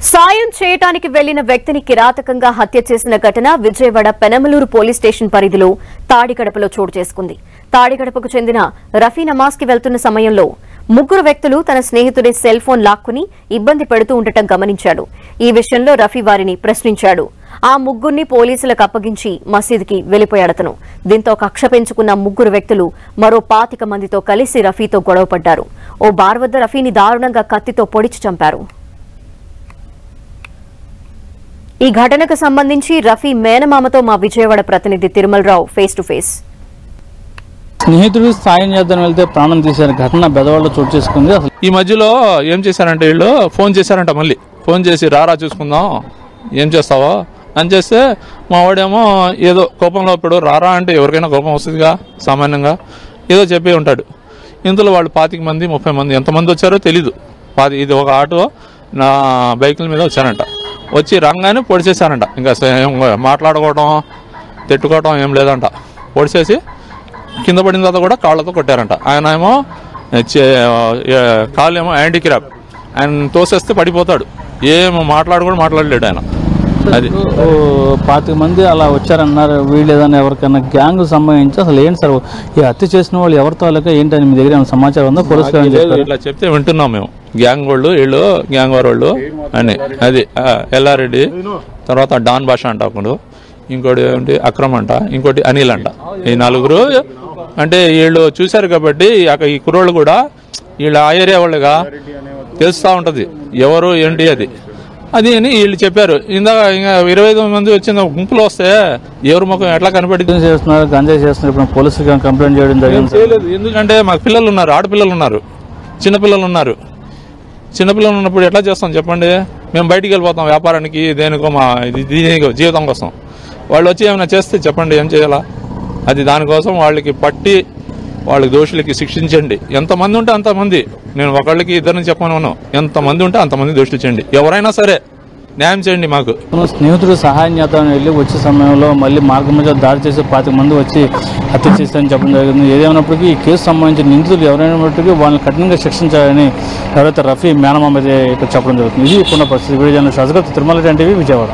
సాయం చేయడానికి వెళ్లిన వ్యక్తిని కిరాతకంగా హత్య చేసిన ఘటన విజయవాడ పెనమలూరు పోలీస్ స్టేషన్ పరిధిలో తాడిగడపలో చోటు చేసుకుంది. తాడిగడపకు చెందిన రఫీ నమాజ్ కి వెళ్తున్న సమయంలో ముగ్గురు వ్యక్తులు తన స్నేహితుడి సెల్ ఫోన్ లాక్కుని ఇబ్బంది పెడుతూ ఉండటం గమనించాడు. ఈ విషయంలో రఫీ వారిని ప్రశ్నించాడు. ఆ ముగ్గురిని పోలీసులకు అప్పగించి మసీదుకి వెళ్లిపోయాడతను. దీంతో కక్ష పెంచుకున్న ముగ్గురు వ్యక్తులు మరో 25 మందితో కలిసి రఫీతో గొడవపడ్డారు. ఓ బార్ వద్ద రఫీని దారుణంగా కత్తితో పొడిచి చంపారు. ఈ ఘటనకు సంబంధించి రఫీ మేనమామతో మా విజయవాడ ప్రతినిధి తిరుమలరావు ఫేస్ టు ఫేస్. స్నేహితుడు సాయం చేద్దాం వెళ్తే ప్రాణం తీశారు ఘటన బెదవాడలో చోటు చేసుకుంది. అసలు ఈ మధ్యలో ఏం చేశారంటే వీళ్ళు ఫోన్ చేశారంట, మళ్ళీ ఫోన్ చేసి రారా చూసుకుందాం ఏం చేస్తావో అని చేస్తే మా వాడేమో ఏదో కోపంలో ఇప్పుడు రారా అంటే ఎవరికైనా కోపం వస్తుందిగా సామాన్యంగా, ఏదో చెప్పి ఉంటాడు. ఇందులో వాళ్ళు 25 మంది 30 మంది ఎంతమంది వచ్చారో తెలీదు. ఇది ఒక ఆటో నా బైకుల మీద వచ్చారంట. వచ్చి రంగానే పొడిచేశారంట. ఇంకా మాట్లాడుకోవటం తిట్టుకోవటం ఏం లేదంట. పొడిచేసి కింద పడిన తర్వాత కూడా కాళ్ళతో కొట్టారంట. ఆయన ఏమో కాళ్ళు ఏమో హ్యాండిక్రాఫ్ట్, ఆయన తోసేస్తే పడిపోతాడు. ఏమో మాట్లాడలేడు ఆయన. అది 25 మంది అలా వచ్చారన్నారు. వీళ్ళు ఏదైనా ఎవరికైనా గ్యాంగ్ సంబంధించి అసలు ఏంటి సార్ ఈ హత్య చేసిన వాళ్ళు ఎవరితో లేక ఏంటని మీ దగ్గర ఏమైనా సమాచారం ఉందా? పోలీసులు ఇట్లా చెప్తే వింటున్నాం మేము. గ్యాంగ్ వాళ్ళు వీళ్ళు గ్యాంగ్ వారు వాళ్ళు అని. అది ఎల్లారెడ్డి, తర్వాత డాన్ భాష అంట ఒకడు, ఇంకోటి ఏంటి అక్రమ్ అంట, ఇంకోటి అనిల్ అంట. ఈ నలుగురు అంటే వీళ్ళు చూశారు కాబట్టి ఈ కుర్రోళ్ళు కూడా వీళ్ళ ఆ ఏరియా వాళ్ళుగా తెలుస్తూ ఉంటుంది ఎవరు ఏంటి అది అని వీళ్ళు చెప్పారు. ఇందాక ఇంకా 25 మంది వచ్చిన గుంపులో వస్తే ఎవరి ముఖం ఎట్లా కనపడి చేస్తున్నారు, గంజాయి చేస్తున్నారు. ఇప్పుడు పోలీసులు కంప్లైంట్ చేయడం జరిగింది. ఎందుకంటే మాకు పిల్లలు ఉన్నారు, ఆడపిల్లలు ఉన్నారు, చిన్నపిల్లలు ఉన్నారు. చిన్నపిల్లలు ఉన్నప్పుడు ఎట్లా చేస్తాం చెప్పండి? మేము బయటికి వెళ్ళిపోతాం వ్యాపారానికి, దేనికో మా జీవితం కోసం. వాళ్ళు వచ్చి ఏమైనా చేస్తే చెప్పండి ఏం చేయాలా? అది దానికోసం వాళ్ళకి పట్టి వాళ్ళకి దోషులకి శిక్షించండి. ఎంతమంది ఉంటే అంతమంది, నేను ఒకళ్ళకి ఇద్దరిని చెప్పను, ఎంతమంది ఉంటే అంతమంది దోషులు చేయండి. ఎవరైనా సరే న్యాయం చేయండి మాకు. స్నేహితుడు సహాయం చేద్దామని వెళ్ళి వచ్చే సమయంలో మళ్ళీ మార్గం మధ్య దాడి చేసి 25 మంది వచ్చి హత్య చేస్తారని చెప్పడం జరిగింది. ఏదేమైనప్పటికీ ఈ కేసు సంబంధించిన నిందితులు ఎవరైనప్పటికీ వాళ్ళని కఠినంగా శిక్షించాలని ఎవరైతే రఫీ మేనమామ ఇక్కడ చెప్పడం జరుగుతుంది. ఇది ఇప్పుడు పరిస్థితి. Video journalist Ajagath, Tirumala TV, Vijayawada.